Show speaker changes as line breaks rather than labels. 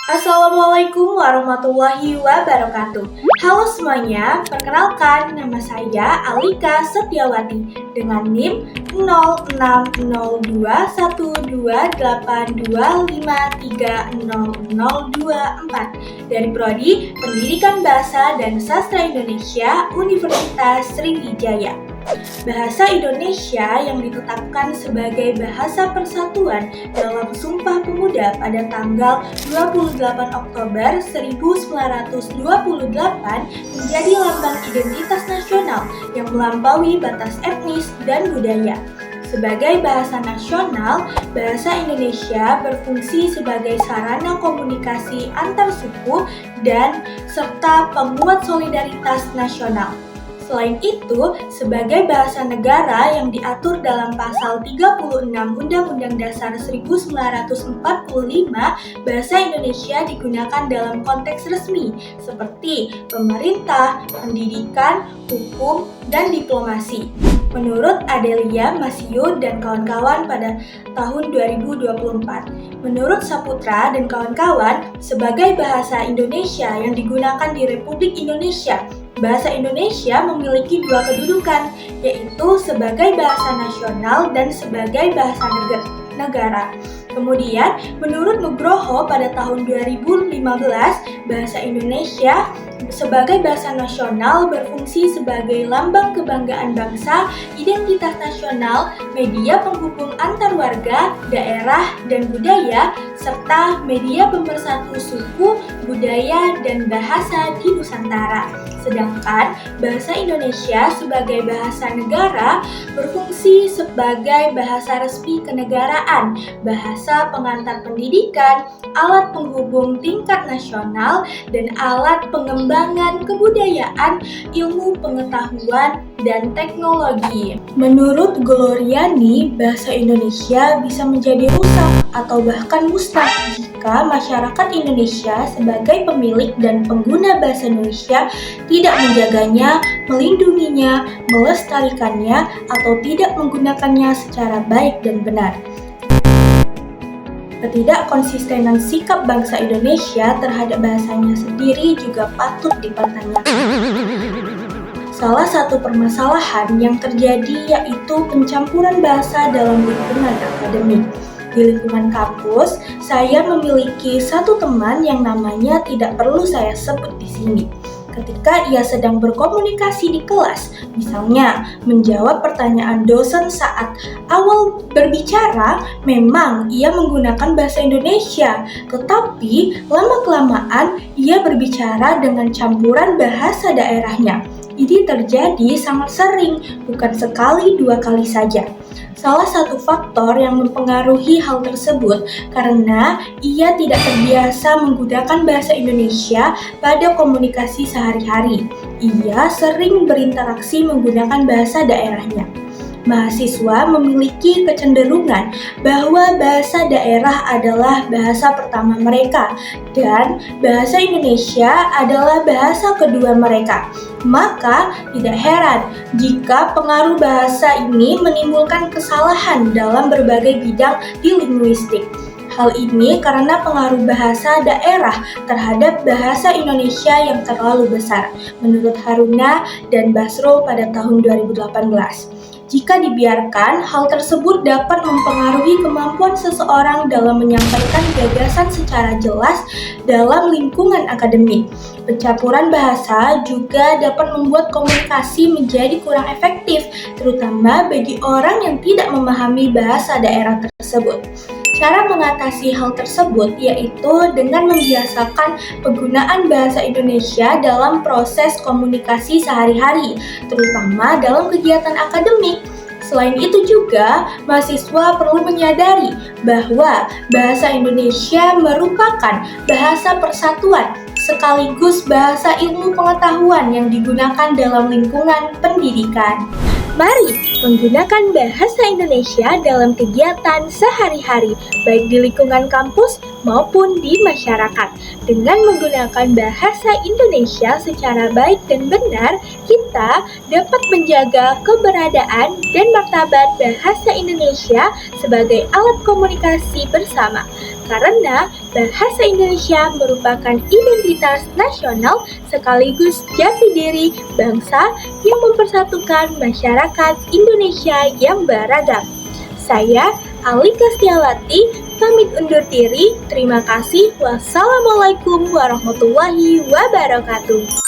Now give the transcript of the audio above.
Assalamualaikum warahmatullahi wabarakatuh. Halo semuanya, perkenalkan nama saya Alika Setiawati dengan NIM 06021282530024 dari Prodi Pendidikan Bahasa dan Sastra Indonesia Universitas Sriwijaya. Bahasa Indonesia yang ditetapkan sebagai bahasa persatuan dalam Sumpah Pemuda pada tanggal 28 Oktober 1928 menjadi lambang identitas nasional yang melampaui batas etnis dan budaya. Sebagai bahasa nasional, bahasa Indonesia berfungsi sebagai sarana komunikasi antar suku dan serta penguat solidaritas nasional. Selain itu, sebagai bahasa negara yang diatur dalam pasal 36 Undang-Undang Dasar 1945, bahasa Indonesia digunakan dalam konteks resmi seperti pemerintah, pendidikan, hukum, dan diplomasi. Menurut Adelia Masio dan kawan-kawan pada tahun 2024, menurut Saputra dan kawan-kawan, sebagai bahasa Indonesia yang digunakan di Republik Indonesia, bahasa Indonesia memiliki dua kedudukan, yaitu sebagai bahasa nasional dan sebagai bahasa negara. Kemudian, menurut Nugroho pada tahun 2015, bahasa Indonesia sebagai bahasa nasional berfungsi sebagai lambang kebanggaan bangsa, identitas nasional, media penghubung antar warga, daerah, dan budaya, serta media pemersatu suku, budaya, dan bahasa di Nusantara. Sedangkan bahasa Indonesia sebagai bahasa negara berfungsi sebagai bahasa resmi kenegaraan, bahasa pengantar pendidikan, alat penghubung tingkat nasional, dan alat pengembangan kebudayaan, ilmu pengetahuan, dan teknologi. Menurut Gloriani, bahasa Indonesia bisa menjadi rusak atau bahkan musnah jika masyarakat Indonesia sebagai pemilik dan pengguna bahasa Indonesia tidak menjaganya, melindunginya, melestarikannya, atau tidak menggunakannya secara baik dan benar. Ketidakkonsistenan sikap bangsa Indonesia terhadap bahasanya sendiri juga patut dipertanyakan. Salah satu permasalahan yang terjadi yaitu pencampuran bahasa dalam lingkungan akademik. Di lingkungan kampus, saya memiliki satu teman yang namanya tidak perlu saya sebut di sini. Ketika ia sedang berkomunikasi di kelas, misalnya menjawab pertanyaan dosen saat awal berbicara, memang ia menggunakan bahasa Indonesia, tetapi lama-kelamaan ia berbicara dengan campuran bahasa daerahnya. Ini terjadi sangat sering, bukan sekali dua kali saja. Salah satu faktor yang mempengaruhi hal tersebut karena ia tidak terbiasa menggunakan bahasa Indonesia pada komunikasi sehari-hari. Ia sering berinteraksi menggunakan bahasa daerahnya. Mahasiswa memiliki kecenderungan bahwa bahasa daerah adalah bahasa pertama mereka dan bahasa Indonesia adalah bahasa kedua mereka. Maka tidak heran jika pengaruh bahasa ini menimbulkan kesalahan dalam berbagai bidang di linguistik. Hal ini karena pengaruh bahasa daerah terhadap bahasa Indonesia yang terlalu besar, menurut Haruna dan Basrul pada tahun 2018. Jika dibiarkan, hal tersebut dapat mempengaruhi kemampuan seseorang dalam menyampaikan gagasan secara jelas dalam lingkungan akademik. Pencampuran bahasa juga dapat membuat komunikasi menjadi kurang efektif, terutama bagi orang yang tidak memahami bahasa daerah tersebut. Cara mengatasi hal tersebut yaitu dengan membiasakan penggunaan bahasa Indonesia dalam proses komunikasi sehari-hari, terutama dalam kegiatan akademik. Selain itu juga, mahasiswa perlu menyadari bahwa bahasa Indonesia merupakan bahasa persatuan sekaligus bahasa ilmu pengetahuan yang digunakan dalam lingkungan pendidikan. Mari menggunakan bahasa Indonesia dalam kegiatan sehari-hari, baik di lingkungan kampus maupun di masyarakat. Dengan menggunakan bahasa Indonesia secara baik dan benar, kita dapat menjaga keberadaan dan martabat bahasa Indonesia sebagai alat komunikasi bersama. Karena bahasa Indonesia merupakan identitas nasional sekaligus jati diri bangsa yang mempersatukan masyarakat Indonesia yang beragam. Saya, Alika Stiawati, pamit undur diri. Terima kasih. Wassalamualaikum warahmatullahi wabarakatuh.